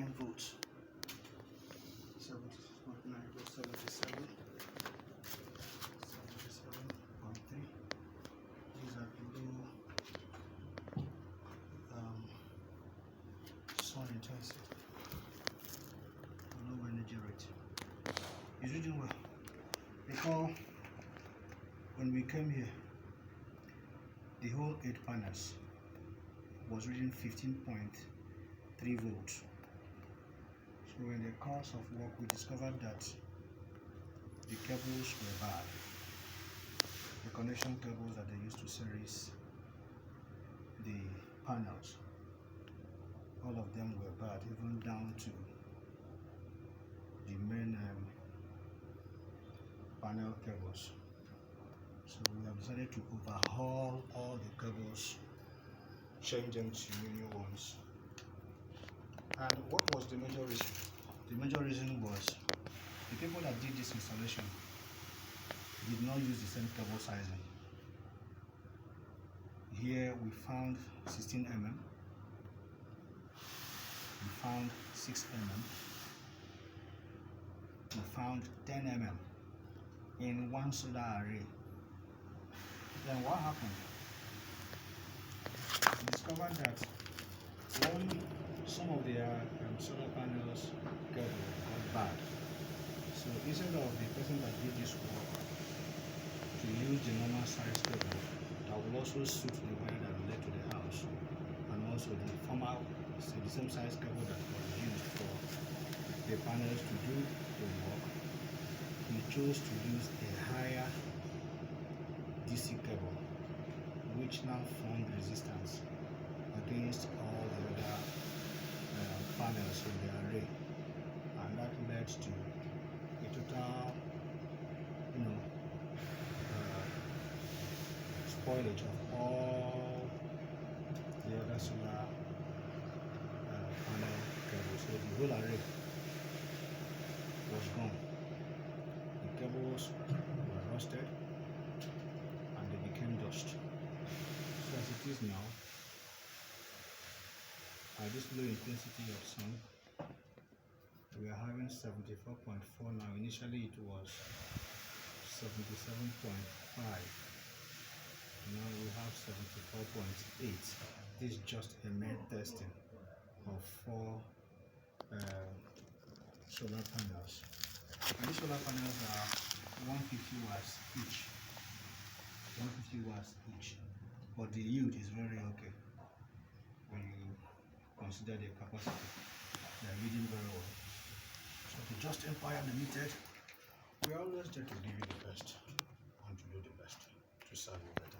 volts. 76.9 volts, 77.3. These are below sun intensity, low energy rate. It's reading well. Before, when we came here, the whole 8 panels was reading 15.3 volts. So in the course of work, we discovered that the cables were bad. The connection cables that they used to series the panels, all of them were bad, even down to the main panel cables. So we have decided to overhaul all the cables, change them to new ones. And what was the major reason? The major reason was the people that did this installation did not use the same cable sizing. Here we found 16 mm, we found 6 mm, we found 10 mm in one solar array. Then what happened? We discovered that some of the solar panels got bad. So instead of the person that did this work to use the normal size cable that will also suit the wire that led to the house, and also the same size cable that was used for the panels to do the work, we chose to use a higher DC cable, which now formed resistance against all the other panels in the array, and that led to a total, spoilage of all the other solar panel cables. So the whole array was gone. The cables were rusted and they became dust. So as it is now, at this low intensity of sun, we are having 74.4 now. Initially it was 77.5. Now we have 74.8. This is just a main testing of 4 solar panels. And these solar panels are 150 watts each. 150 watts each. But the yield is very okay when you consider the capacity. They are reading very well. So to Just Empire Limited, we are always there to give you the best and to do the best to serve you better.